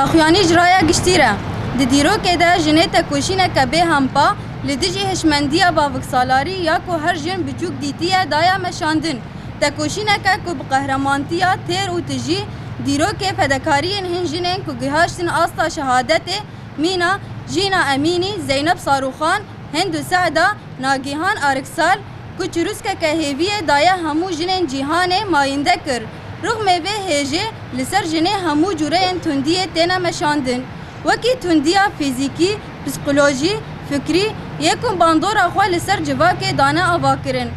اخوانی جرایا گشتیره د دیرو کې د جنیت کوشینه کبه همپا لدیجی هشمندیا باوک سالاری یا کو هر جن بچوک دیتیه دایا مشاندن تکوشینه که کو بقهرمانتیا تیر و تجی دیرو کې فدکاری هنجنن کو گهاشتن آستا شهادت مینا جینا امینی زینب صاروخان هندو سعدا ناگیهان آرکسال کو چروس که هیویه دایا همو جنن جیهان ماینده کر رغم به هجه لسر جنه همو جوره تندیه تینا مشاندن وکی تندیه فیزیکی پسیکولوژی فکری یکم باندور اخوال لسر جواک دانه آوا کرن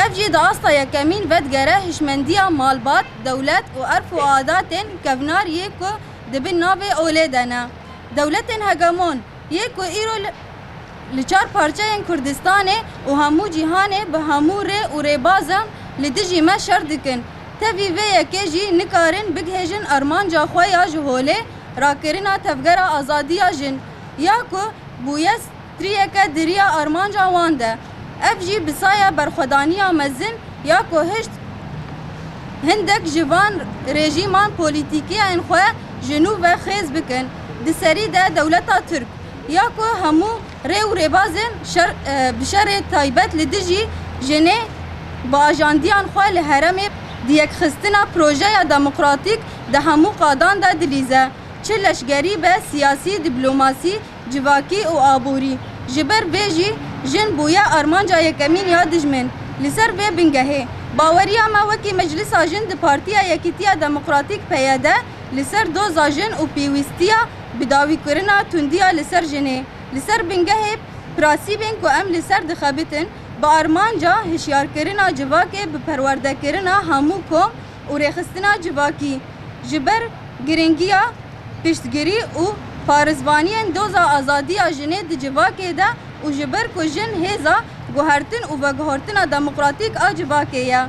اف جی دا استا یکمین ودگره هشمندیه مالبات دولت و عرف و عاداتن کونار یکو دبن ناوه اوله دنه دولتن هگمون یکو ایرو لچار پارچه کردستانه و همو جیهانه به همو ره و ریبازم لدجی ما شردکن تفی و یکی جی نکارن بگهجن ارمان جا خواه جهوله راکرنا تفگر آزادی جن یا کو بویس تریکه دریا ارمان جا وانده اف جی بسایه برخودانی مزن یا کو هشت هندک جوان رژیمان پولیتیکی انخواه جنوب و خیز بکن دسری ده دولتا ترک یا کو همو ری و ریبازن بشر تایبت لدجی جنه با اجاندیان خواه لحرم دیک خستنا پروژه دموکراتیک ده همو قادان ده دلیزه چه لشگری به سیاسی دیپلماسی جواکی و آبوری جبر بیجی جن بویا ارمانجا یکمین یا دجمن لسر به بنگهه باوریا ما وکی مجلس آجن ده پارتیا یکیتیا دموکراتیک پیاده لسر دو زاجن و پیوستیا بداوی کرنا تندیا لسر جنه لسر بنگهه پراسی بین کو ام لسر دخابتن با ارمانجا هشیار کرنا جواکی بپرورده کرنا همو کم و ریخستنا جواکی جبر گرنگیا پشتگیری و پارزبانی دوزا آزادی جنه د جواکی ده و جبر کو جن هزا گوهرتن و بگوهرتن دموکراتیک جواکی یا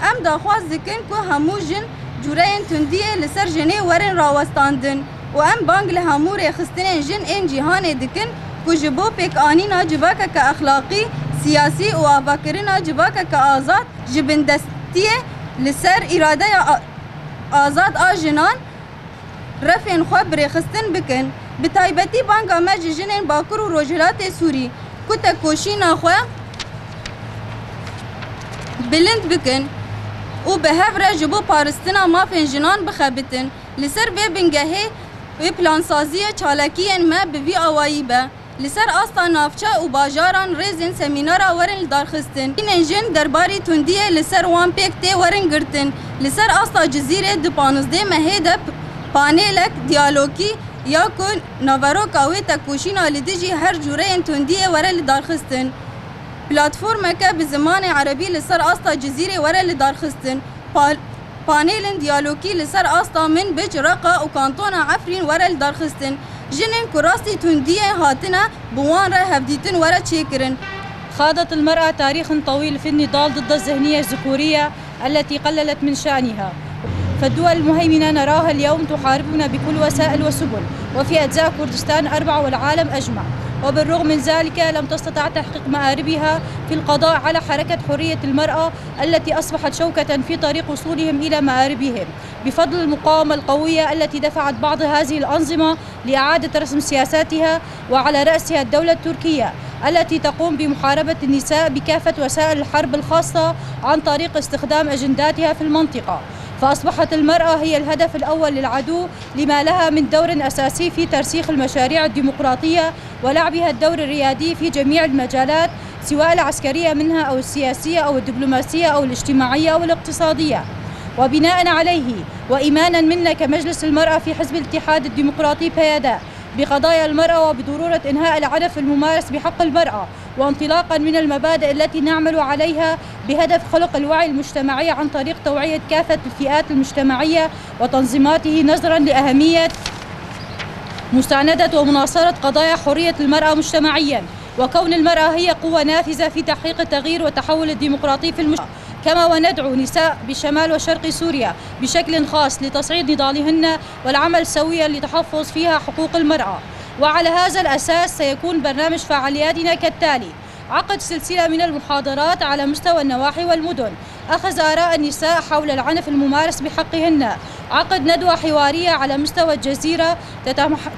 ام داخواست دکن که همو جن جوره تندیه لسر جنه ورن راوستاندن و ام بانگ لهمو ریخستن جن این جیهان دکن که جبو پیک آنینا جواک که اخلاقی سیاسی و آباکرین جواک که آزاد جبندستیه لسر اراده آزاد جنان رفین خواه بریخستن بکن به تایبتی بانگ آمه جنین باکر و روجلات سوری کتا کوشین خواه بلند بکن و به هفره جبو پارستنا مافین جنان بخبتن لسر به بنگهه و پلانسازی چالکین ما به وی آوایی به لسر آستا نافچه و باجاران ریزن سمینارا ورن دارخستن این انجن درباری تندیه لسر وان پیکته ورن گرتن لسر آستا جزیره دو پانزده مهده پانیلک دیالوگی یا کن نوارو کاوی تکوشین آلیدجی هر جوره تندیه ورن دارخستن پلاتفورم که به زمان عربی لسر آستا جزیره ورن دارخستن پانیلن دیالوگی لسر آستا من بج رقا و کانتون عفرین ورن دارخستن جنن كراسي تندية هاتنا بوان را هفديتن ورا تشيكرن. خاضت المرأة تاريخ طويل في النضال ضد الذهنية الذكورية التي قللت من شأنها. فالدول المهيمنة نراها اليوم تحاربنا بكل وسائل وسبل وفي أجزاء كردستان 4 والعالم أجمع. وبالرغم من ذلك لم تستطع تحقيق مآربها في القضاء على حركة حرية المرأة التي أصبحت شوكة في طريق وصولهم إلى مآربهم بفضل المقاومة القوية التي دفعت بعض هذه الأنظمة لإعادة رسم سياساتها وعلى رأسها الدولة التركية التي تقوم بمحاربة النساء بكافة وسائل الحرب الخاصة عن طريق استخدام أجنداتها في المنطقة. فأصبحت المرأة هي الهدف الأول للعدو لما لها من دور أساسي في ترسيخ المشاريع الديمقراطية ولعبها الدور الريادي في جميع المجالات سواء العسكرية منها أو السياسية أو الدبلوماسية أو الاجتماعية أو الاقتصادية. وبناء عليه وإيمانا منا كمجلس المرأة في حزب الاتحاد الديمقراطي بيادا بقضايا المرأة وبضرورة إنهاء العنف الممارس بحق المرأة وانطلاقا من المبادئ التي نعمل عليها بهدف خلق الوعي المجتمعي عن طريق توعية كافة الفئات المجتمعية وتنظيماته نظرا لأهمية مساندة ومناصرة قضايا حرية المرأة مجتمعيا وكون المرأة هي قوة نافذة في تحقيق التغيير والتحول الديمقراطي في المجتمع. كما وندعو نساء بشمال وشرق سوريا بشكل خاص لتصعيد نضالهن والعمل سويا لتحفظ فيها حقوق المرأة. وعلى هذا الأساس سيكون برنامج فعالياتنا كالتالي: عقد سلسلة من المحاضرات على مستوى النواحي والمدن، أخذ آراء النساء حول العنف الممارس بحقهن عقد ندوة حوارية على مستوى الجزيرة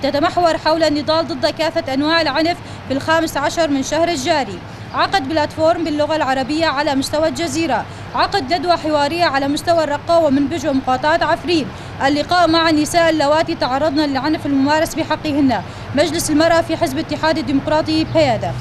تتمحور حول النضال ضد كافة أنواع العنف في 15 من شهر الجاري. عقد بلاتفورم باللغة العربية على مستوى الجزيرة. عقد ندوة حوارية على مستوى الرقة ومنبج ومقاطعة عفرين. اللقاء مع النساء اللواتي تعرضن للعنف الممارس بحقهن. مجلس المرأة في حزب الاتحاد الديمقراطي بيادة.